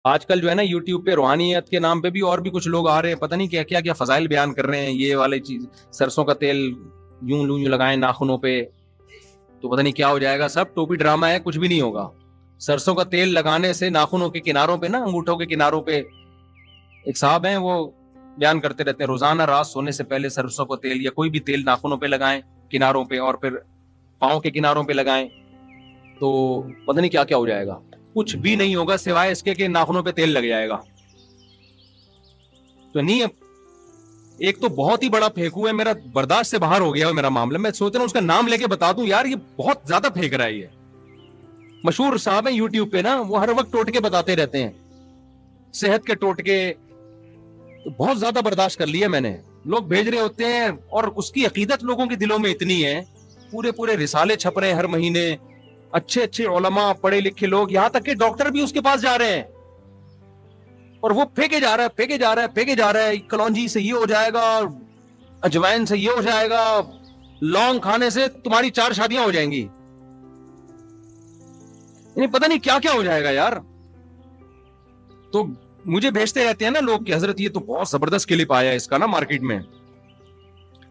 آج کل جو ہے نا یوٹیوب پہ روحانیت کے نام پہ بھی اور بھی کچھ لوگ آ رہے ہیں، پتہ نہیں کیا کیا کیا فضائل بیان کر رہے ہیں، یہ والی چیز سرسوں کا تیل یوں لوں یوں لگائیں ناخنوں پہ تو پتہ نہیں کیا ہو جائے گا. سب ٹوپی ڈرامہ ہے، کچھ بھی نہیں ہوگا. سرسوں کا تیل لگانے سے ناخنوں کے کناروں پہ نا، انگوٹھوں کے کناروں پہ، ایک صاحب ہیں وہ بیان کرتے رہتے ہیں روزانہ رات سونے سے پہلے سرسوں کا تیل یا کوئی بھی تیل ناخنوں پہ لگائیں کناروں پہ، اور پھر پاؤں کے کناروں پہ لگائیں تو پتہ نہیں کیا کیا ہو جائے گا. کچھ بھی نہیں ہوگا سوائے اس کے کہ ناخنوں پہ تیل لگ جائے گا. تو نہیں، ایک تو بہت ہی بڑا پھینکو ہے، میرا برداشت سے باہر ہو گیا ہے میرا معاملہ. میں سوچ رہا ہوں اس کا نام لے کے بتا دوں یار، یہ بہت زیادہ پھینک رہا ہے. یہ مشہور صاحب ہیں یوٹیوب پہ نا، وہ ہر وقت ٹوٹکے بتاتے رہتے ہیں، صحت کے ٹوٹکے. بہت زیادہ برداشت کر لیا میں نے. لوگ بھیج رہے ہوتے ہیں اور اس کی عقیدت لوگوں کے دلوں میں اتنی ہے، پورے پورے رسالے چھپ رہے ہیں ہر مہینے، اچھے اچھے علماء پڑھے لکھے لوگ، یہاں تک کہ ڈاکٹر بھی اس کے پاس جا رہے ہیں، اور وہ پھینکے جا رہا ہے پھینکے جا رہا ہے پھینکے جا رہا ہے. کلونجی سے یہ ہو جائے گا، اجوائن سے یہ ہو جائے گا، لونگ کھانے سے تمہاری 4 شادیاں ہو جائیں گی. یعنی پتہ نہیں کیا کیا ہو جائے گا یار. تو مجھے بھیجتے رہتے ہیں نا لوگ کہ حضرت یہ تو بہت زبردست کلپ آیا ہے اس کا نا مارکیٹ میں،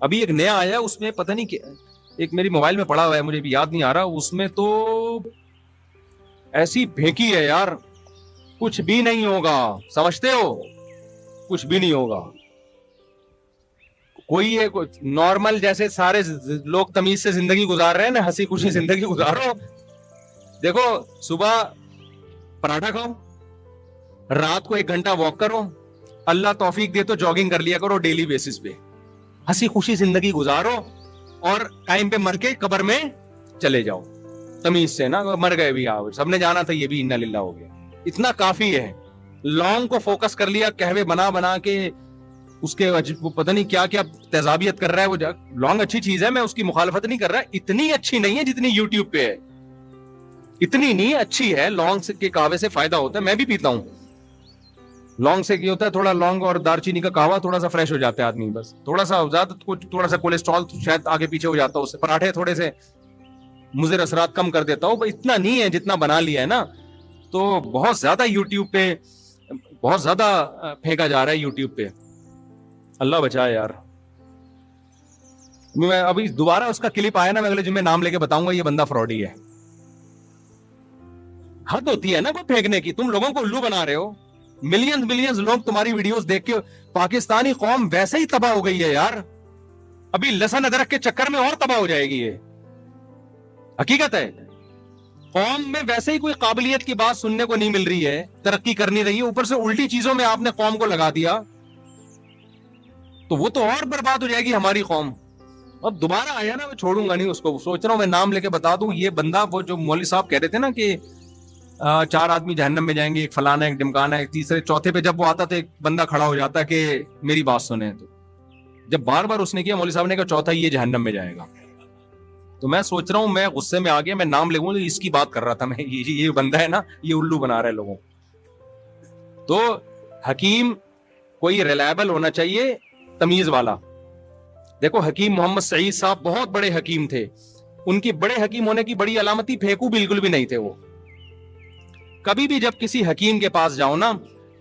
ابھی ایک نیا آیا ہے، اس میں پتہ نہیں کیا، ایک میری موبائل میں پڑا ہوا ہے، مجھے بھی یاد نہیں آ رہا. اس میں تو ایسی پھینکی ہے یار، کچھ بھی نہیں ہوگا. سمجھتے ہو؟ کچھ بھی نہیں ہوگا. کوئی ہے نارمل جیسے سارے لوگ تمیز سے زندگی گزار رہے ہیں نا، ہنسی خوشی زندگی گزارو. دیکھو صبح پراٹھا کھاؤ، رات کو 1 گھنٹہ واک کرو، اللہ توفیق دے تو جاگنگ کر لیا کرو ڈیلی بیسس پہ، ہنسی خوشی زندگی گزارو، اور ٹائم پہ مر کے قبر میں چلے جاؤ تمیز سے نا. مر گئے بھی آؤ، سب نے جانا تھا، یہ بھی انا للہ ہو گیا. اتنا کافی ہے. لانگ کو فوکس کر لیا، قہوے بنا بنا کے اس کے پتہ نہیں کیا کیا تیزابیت کر رہا ہے. وہ لانگ اچھی چیز ہے، میں اس کی مخالفت نہیں کر رہا، اتنی اچھی نہیں ہے جتنی یوٹیوب پہ ہے. اتنی نہیں اچھی ہے. لانگ کے قہوے سے فائدہ ہوتا ہے، میں بھی پیتا ہوں. لانگ سے کیا ہوتا ہے، تھوڑا لانگ اور دارچینی کا قہوہ تھوڑا سا فریش ہو جاتا ہے آدمی، بس تھوڑا سا زیادہ تھوڑا سا کولیسٹرول شاید آگے پیچھے ہو جاتا ہے اس سے. پراٹھے تھوڑے سے مضر اثرات کم کر دیتا ہوں، اتنا نہیں ہے جتنا بنا لیا ہے نا. تو بہت زیادہ یوٹیوب پہ بہت زیادہ پھینکا جا رہا ہے یوٹیوب پہ. اللہ بچائے یار. میں ابھی دوبارہ اس کا کلپ آیا نا، میں اگلے جمعے نام لے کے بتاؤں گا یہ بندہ فراڈی ہے. حد ہوتی ہے نا کوئی پھینکنے کی. تم لوگوں کو الو بنا رہے ہو، ملینز لوگ تمہاری ویڈیوز دیکھ کے. پاکستانی قوم ویسے ہی تباہ ہو گئی ہے یار، ابھی لہسن ادرک کے چکر میں اور تباہ ہو جائے گی. یہ حقیقت ہے. قوم میں ویسے ہی کوئی قابلیت کی بات سننے کو نہیں مل رہی ہے، ترقی کرنی رہی ہے، اوپر سے الٹی چیزوں میں آپ نے قوم کو لگا دیا تو وہ تو اور برباد ہو جائے گی ہماری قوم. اب دوبارہ آیا نا، میں چھوڑوں گا نہیں اس کو. سوچ رہا ہوں میں نام لے کے بتا دوں. یہ بندہ، وہ جو مولوی صاحب کہہ رہے تھے نا کہ 4 آدمی جہنم میں جائیں گے، ایک فلانا ایک ڈمکانا، ایک تیسرے چوتھے پہ جب وہ آتا تو ایک بندہ کھڑا ہو جاتا کہ میری بات سنیں. تو جب بار بار اس نے کیا، مولوی صاحب نے کہا چوتھا یہ جہنم میں جائے گا. تو میں سوچ رہا ہوں، میں غصے میں آ گیا، میں نام لے گوں اس کی بات کر رہا تھا میں. یہ بندہ ہے نا، یہ الو بنا رہا ہے لوگوں. تو حکیم کوئی ریلائبل ہونا چاہیے، تمیز والا. دیکھو حکیم محمد سعید صاحب بہت بڑے حکیم تھے، ان کی بڑے حکیم ہونے کی بڑی علامتی پھینکو بالکل بھی نہیں تھے. وہ کبھی بھی جب کسی حکیم کے پاس جاؤ نا،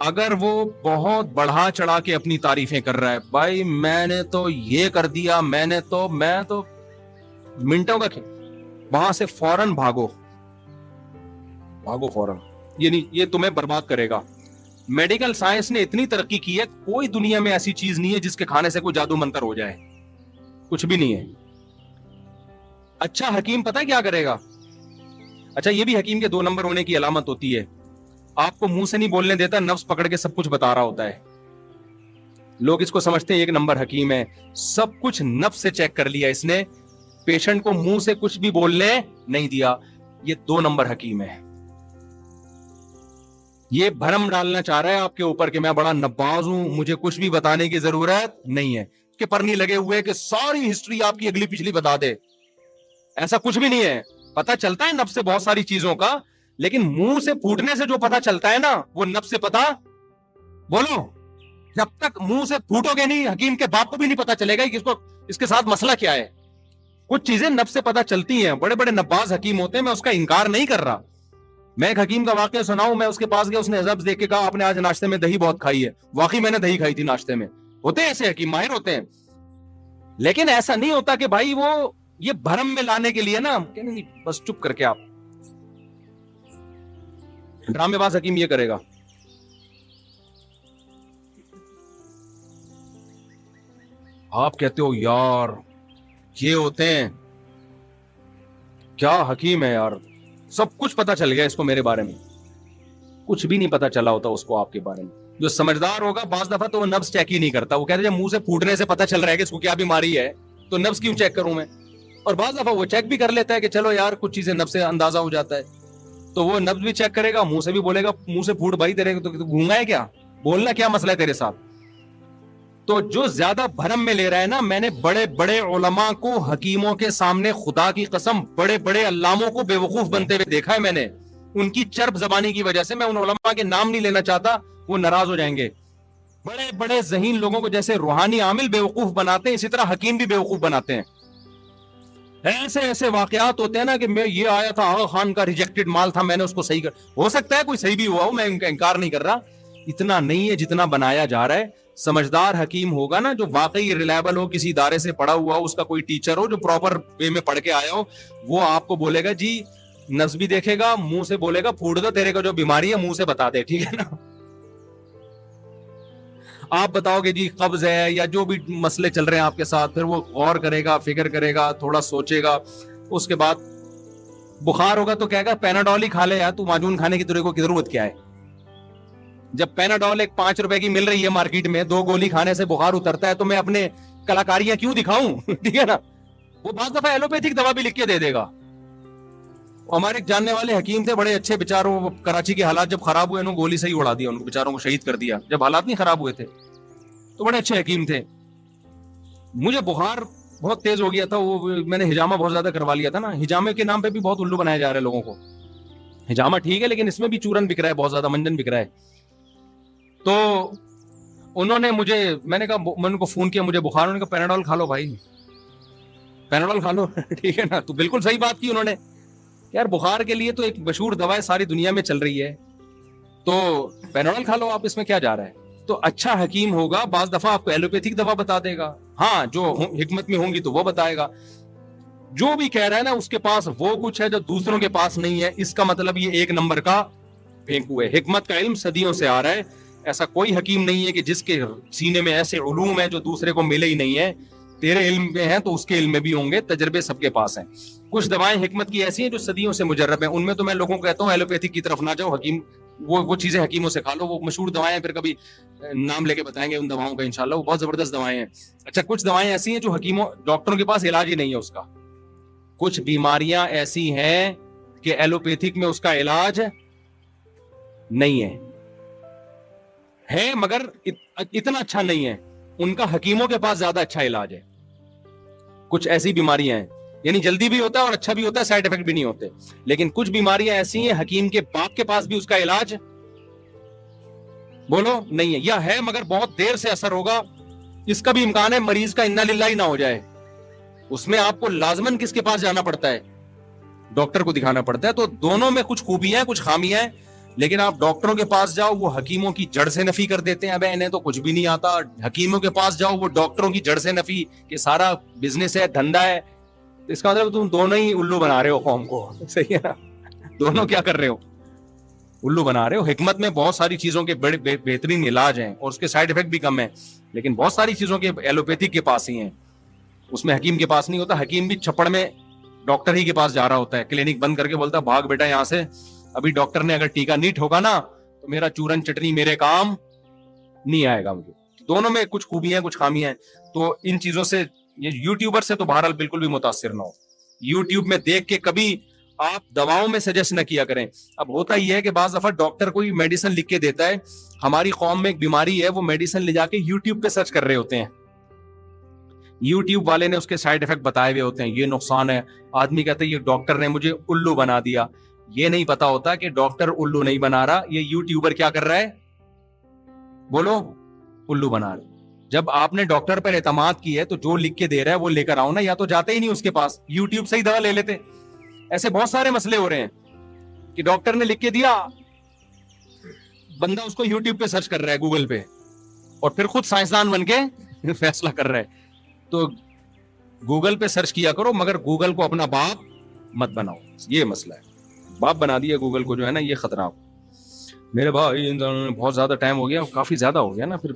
اگر وہ بہت بڑھا چڑھا کے اپنی تعریفیں کر رہا ہے، بھائی میں نے تو یہ کر دیا، میں تو منٹوں کا وہاں سے فوراً بھاگو فوراً. یہ تمہیں برباد کرے گا. میڈیکل سائنس نے اتنی ترقی کی ہے، کوئی دنیا میں ایسی چیز نہیں ہے جس کے کھانے سے کوئی جادو منتر ہو جائے، کچھ بھی نہیں ہے. اچھا حکیم پتہ کیا کرے گا؟ اچھا یہ بھی حکیم کے 2 نمبر ہونے کی علامت ہوتی ہے، آپ کو منہ سے نہیں بولنے دیتا، نفس پکڑ کے سب کچھ بتا رہا ہوتا ہے. لوگ اس کو سمجھتے ہیں 1 نمبر حکیم ہے، سب کچھ نفس سے چیک کر لیا اس نے، پیشنٹ کو منہ سے کچھ بھی بولنے نہیں دیا. یہ 2 نمبر حکیم ہے. یہ بھرم ڈالنا چاہ رہا ہے آپ کے اوپر کہ میں بڑا نباز ہوں، مجھے کچھ بھی بتانے کی ضرورت نہیں ہے. کہ پر نہیں لگے ہوئے کہ ساری ہسٹری آپ کی اگلی پچھلی بتا دے. ایسا کچھ بھی نہیں ہے. پتا چلتا ہے نفس سے بہت ساری چیزوں کا، لیکن منہ سے پھوٹنے سے جو پتا چلتا ہے نا، وہ نفس سے پتا. بولو، جب تک منہ سے پھوٹو گے نہیں، حکیم کے باپ کو بھی نہیں پتا چلے گا کہ اس کے ساتھ مسئلہ کیا ہے. کچھ چیزیں نفس سے پتا چلتی ہیں. بڑے بڑے نباز حکیم ہوتے ہیں، میں اس کا انکار نہیں کر رہا، میں ایک حکیم کا واقعہ سناؤں, میں اس کے پاس گیا, اس نے نبض دیکھ کے کہا آپ نے آج ناشتے میں دہی بہت کھائی ہے. واقعی میں نے دہی کھائی تھی ناشتے میں. ہوتے ہیں ایسے حکیم, ماہر ہوتے ہیں. لیکن ایسا نہیں ہوتا کہ بھائی وہ یہ بھرم میں لانے کے لیے نا, بس چپ کر کے آپ ڈرامے باز حکیم یہ کرے گا. آپ کہتے ہو یار یہ ہوتے ہیں, کیا حکیم ہے یار, سب کچھ پتا چل گیا اس کو میرے بارے میں. کچھ بھی نہیں پتا چلا ہوتا اس کو آپ کے بارے میں. جو سمجھدار ہوگا بعض دفعہ تو وہ نبض چیک ہی نہیں کرتا, وہ کہتے ہیں منہ سے پھوٹنے سے پتا چل رہا ہے کہ اس کو کیا بیماری ہے, تو نبض کیوں چیک کروں میں. اور بعض دفعہ وہ چیک بھی کر لیتا ہے کہ چلو یار کچھ چیزیں نبض سے اندازہ ہو جاتا ہے, تو وہ نبض بھی چیک کرے گا, منہ سے بھی بولے گا, منہ سے پھوٹ بھائی تیرے تو گونگا ہے کیا, بولنا کیا مسئلہ ہے تیرے ساتھ. تو جو زیادہ بھرم میں لے رہا ہے نا, میں نے بڑے بڑے علماء کو حکیموں کے سامنے خدا کی قسم بڑے بڑے علاموں کو بے وقوف بنتے ہوئے دیکھا ہے میں نے, ان کی چرب زبانی کی وجہ سے. میں ان علماء کے نام نہیں لینا چاہتا, وہ ناراض ہو جائیں گے. بڑے بڑے ذہین لوگوں کو جیسے روحانی عامل بے وقوف بناتے ہیں, اسی طرح حکیم بھی بے وقوف بناتے ہیں. ایسے ایسے واقعات ہوتے ہیں نا کہ میں یہ آیا تھا آغا خان کا ریجیکٹڈ مال تھا, میں نے اس کو صحیح کر, ہو سکتا ہے کوئی صحیح بھی ہوا ہو, میں ان کا انکار نہیں کر رہا, اتنا نہیں ہے جتنا بنایا جا رہا ہے. سمجھدار حکیم ہوگا نا, جو واقعی ریلائبل ہو, کسی ادارے سے پڑھا ہوا ہو, اس کا کوئی ٹیچر ہو جو پراپر وے میں پڑھ کے آیا ہو, وہ آپ کو بولے گا جی نبض بھی دیکھے گا, منہ سے بولے گا پھوڑ دو تیرے کو جو بیماری ہے منہ سے بتا دے, ٹھیک ہے نا. آپ بتاؤ گے جی قبض ہے یا جو بھی مسئلے چل رہے ہیں آپ کے ساتھ, پھر وہ غور کرے گا, فکر کرے گا, تھوڑا سوچے گا. اس کے بعد بخار ہوگا تو کہے گا پیناڈول ہی کھا لے یار, تو معجون کھانے کی تیرے کو ضرورت کیا ہے. جب پیناڈول ایک 5 روپے کی مل رہی ہے مارکیٹ میں, 2 گولی کھانے سے بخار اترتا ہے, تو میں اپنے کلاکاریاں کیوں دکھاؤں, ٹھیک ہے نا. وہ بعض دفعہ ایلوپیتھک دوا بھی لکھ کے دے دے گا. ہمارے ایک جاننے والے حکیم تھے, بڑے اچھے بیچاروں, کراچی کے حالات جب خراب ہوئے انہوں گولی سے ہی اڑا دیا, ان کو بیچاروں کو شہید کر دیا. جب حالات نہیں خراب ہوئے تھے تو بڑے اچھے حکیم تھے. مجھے بخار بہت تیز ہو گیا تھا, وہ میں نے ہجامہ بہت زیادہ کروا لیا تھا نا. ہجامے کے نام پہ بھی بہت الو بنایا جا رہا ہے لوگوں کو. ہجامہ ٹھیک ہے لیکن اس میں بھی چورن بک رہا ہے, بہت زیادہ منجن بک رہا ہے. تو انہوں نے مجھے, میں نے کہا, میں ان کو فون کیا مجھے بخار, انہوں نے کہا پیناڈول کھا لو بھائی, پیناڈول کھا لو, ٹھیک ہے نا. تو بالکل صحیح بات کی انہوں نے, یار بخار کے لیے تو ایک مشہور دوا ہے, ساری دنیا میں چل رہی ہے, تو پیناڈول کھا لو آپ, اس میں کیا جا رہا ہے. تو اچھا حکیم ہوگا بعض دفعہ آپ کو ایلوپیتھک دوا بتا دے گا, ہاں جو حکمت میں ہوں گی تو وہ بتائے گا. جو بھی کہہ رہا ہے نا اس کے پاس وہ کچھ ہے جو دوسروں کے پاس نہیں ہے, اس کا مطلب یہ ایک نمبر کا پھینکو ہے. حکمت کا علم صدیوں سے آ رہا ہے, ایسا کوئی حکیم نہیں ہے کہ جس کے سینے میں ایسے علوم ہیں جو دوسرے کو ملے ہی نہیں ہے. تیرے علم میں ہیں تو اس کے علم میں بھی ہوں گے, تجربے سب کے پاس ہیں. کچھ دوائیں حکمت کی ایسی ہیں جو صدیوں سے مجرب ہیں, ان میں تو میں لوگوں کو کہتا ہوں ایلوپیتھک کی طرف نہ جاؤ, حکیم وہ چیزیں حکیموں سے کھا لو, وہ مشہور دوائیں ہیں, پھر کبھی نام لے کے بتائیں گے ان دواؤں کا انشاءاللہ, وہ بہت زبردست دوائیں ہیں. اچھا کچھ دوائیں ایسی ہیں جو حکیموں ڈاکٹروں کے پاس علاج ہی نہیں ہے اس کا. کچھ بیماریاں ایسی ہیں کہ ایلوپیتھک میں اس کا علاج نہیں ہے مگر اتنا اچھا نہیں ہے, ان کا حکیموں کے پاس زیادہ اچھا علاج ہے. کچھ ایسی بیماریاں ہیں, یعنی جلدی بھی ہوتا ہے اور اچھا بھی ہوتا ہے, سائیڈ افیکٹ بھی نہیں ہوتے. لیکن کچھ بیماریاں ایسی ہیں حکیم کے باپ کے پاس بھی اس کا علاج بولو نہیں ہے, یا ہے مگر بہت دیر سے اثر ہوگا. اس کا بھی امکان ہے مریض کا انا للہ ہی نہ ہو جائے. اس میں آپ کو لازماً کس کے پاس جانا پڑتا ہے, ڈاکٹر کو دکھانا پڑتا ہے. تو دونوں میں کچھ خوبیاں ہیں کچھ خامیاں ہیں, لیکن آپ ڈاکٹروں کے پاس جاؤ وہ حکیموں کی جڑ سے نفی کر دیتے ہیں, ابے انہیں تو کچھ بھی نہیں آتا. حکیموں کے پاس جاؤ وہ ڈاکٹروں کی جڑ سے نفی کہ سارا بزنس ہے, دھندا ہے. اس کا مطلب تم دونوں ہی الو بنا رہے ہو قوم کو, صحیح ہے نا. دونوں کیا کر رہے ہو, الو بنا رہے ہو. حکمت میں بہت ساری چیزوں کے بڑے بہترین علاج ہیں اور اس کے سائیڈ افیکٹ بھی کم ہیں, لیکن بہت ساری چیزوں کے ایلوپیتھک کے پاس ہی ہیں, اس میں حکیم کے پاس نہیں ہوتا. حکیم بھی چھپڑ میں ڈاکٹر ہی کے پاس جا رہا ہوتا ہے, کلینک بند کر کے بولتا ہے بھاگ بیٹا یہاں سے, ابھی ڈاکٹر نے اگر ٹیکا نہیں ٹھوکا نا تو میرا چورن چٹنی میرے کام نہیں آئے گا مجھے. دونوں میں کچھ خوبیاں ہیں کچھ خامیاں ہیں. تو ان چیزوں سے یہ یوٹیوبر سے تو بہرحال بالکل بھی متاثر نہ ہو. یوٹیوب میں دیکھ کے کبھی آپ دواؤں میں سجیسٹ نہ کیا کریں. اب ہوتا یہ ہے کہ بعض دفعہ ڈاکٹر کوئی میڈیسن لکھ کے دیتا ہے, ہماری قوم میں ایک بیماری ہے, وہ میڈیسن لے جا کے یوٹیوب پہ سرچ کر رہے ہوتے ہیں. یوٹیوب والے نے اس کے سائیڈ افیکٹ بتائے ہوئے ہوتے ہیں, یہ نقصان ہے. آدمی کہتا ہے یہ ڈاکٹر نے مجھے الو بنا دیا. یہ نہیں پتا ہوتا کہ ڈاکٹر الو نہیں بنا رہا, یہ یوٹیوبر کیا کر رہا ہے, بولو, الو بنا رہا. جب آپ نے ڈاکٹر پر اعتماد کی ہے تو جو لکھ کے دے رہا ہے وہ لے کر آؤ نا, یا تو جاتے ہی نہیں اس کے پاس, یوٹیوب سے ہی دوا لے لیتے. ایسے بہت سارے مسئلے ہو رہے ہیں. کہ ڈاکٹر نے لکھ کے دیا, بندہ اس کو یوٹیوب پہ سرچ کر رہا ہے, گوگل پہ, اور پھر خود سائنسدان بن کے فیصلہ کر رہا ہے. تو گوگل پہ سرچ کیا کرو, مگر گوگل کو اپنا باپ مت بناؤ, یہ مسئلہ ہے. باپ بنا دیا گوگل کو جو ہے نا, یہ خطرہ. میرے بھائی بہت زیادہ ٹائم ہو گیا, کافی زیادہ ہو گیا نا, پھر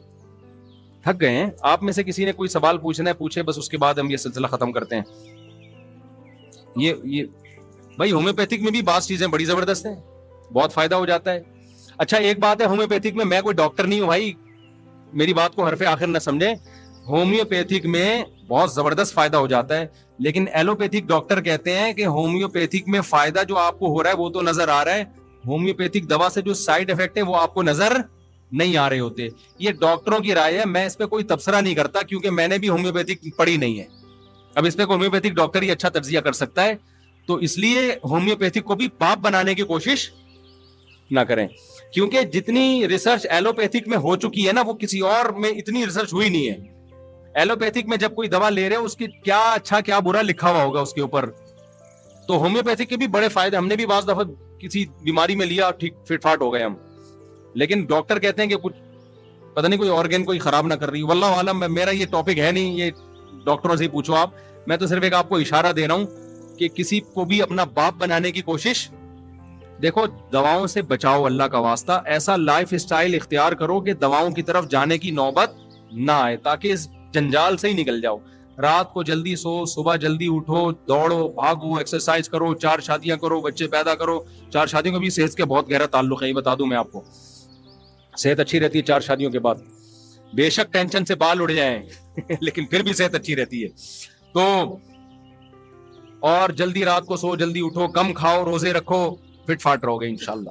تھک گئے ہیں. آپ میں سے کسی نے کوئی سوال پوچھنا ہے پوچھے, بس اس کے بعد ہم یہ سلسلہ ختم کرتے ہیں. یہ بھائی ہومیوپیتھک میں بھی بعض چیزیں بڑی زبردست ہیں, بہت فائدہ ہو جاتا ہے. اچھا ایک بات ہے, ہومیوپیتھک میں کوئی ڈاکٹر نہیں ہوں بھائی, میری بات کو حرف آخر نہ سمجھیں. ہومیوپیتھک میں بہت زبردست فائدہ ہو جاتا ہے, لیکن ایلوپیتھک ڈاکٹر کہتے ہیں کہ ہومیوپیتھک میں فائدہ جو آپ کو ہو رہا ہے وہ تو نظر آ رہا ہے, ہومیوپیتھک دوا سے جو سائیڈ افیکٹ ہے وہ آپ کو نظر نہیں آ رہے ہوتے. یہ ڈاکٹروں کی رائے ہے, میں اس پہ کوئی تبصرہ نہیں کرتا کیونکہ میں نے بھی ہومیوپیتھک پڑھی نہیں ہے. اب اس پہ ہومیوپیتھک ڈاکٹر ہی اچھا تجزیہ کر سکتا ہے, تو اس لیے ہومیوپیتھک کو بھی باپ بنانے کی کوشش نہ کریں, کیونکہ جتنی ریسرچ ایلوپیتھک میں ہو چکی ہے نا, وہ کسی اور میں اتنی ریسرچ ہوئی نہیں ہے. ایلوپیتھک میں جب کوئی دوا لے رہے ہو اس کی کیا اچھا کیا برا لکھا ہوا ہوگا اس کے اوپر. تو ہومیوپیتھک کے بھی بڑے فائدے, ہم نے بھی بعض دفعہ کسی بیماری میں لیا, ٹھیک فٹ فاٹ ہو گئے ہم, لیکن ڈاکٹر کہتے ہیں کہ کچھ پتہ نہیں کوئی آرگن کوئی خراب نہ کر رہی. واللہ عالم, میرا یہ ٹاپک ہے نہیں, یہ ڈاکٹروں سے ہی پوچھو آپ. میں تو صرف ایک آپ کو اشارہ دے رہا ہوں کہ کسی کو بھی اپنا باپ بنانے کی کوشش, دیکھو دواؤں سے بچاؤ اللہ کا واسطہ, ایسا لائف اسٹائل اختیار کرو کہ دواؤں کی طرف جانے کی نوبت نہ آئے, تاکہ اس جنجال سے ہی نکل جاؤ. رات کو جلدی سو, صبح جلدی اٹھو, دوڑو بھاگو, ایکسرسائز کرو, 4 شادیاں کرو, بچے پیدا کرو. 4 شادیوں کا بھی صحت کے بہت گہرا تعلق ہے, یہ بتا دوں میں آپ کو. صحت اچھی رہتی ہے 4 شادیوں کے بعد, بے شک ٹینشن سے بال اڑ جائیں لیکن پھر بھی صحت اچھی رہتی ہے. تو اور جلدی رات کو سو, جلدی اٹھو, کم کھاؤ, روزے رکھو, فٹ فاٹ رہو گے انشاءاللہ.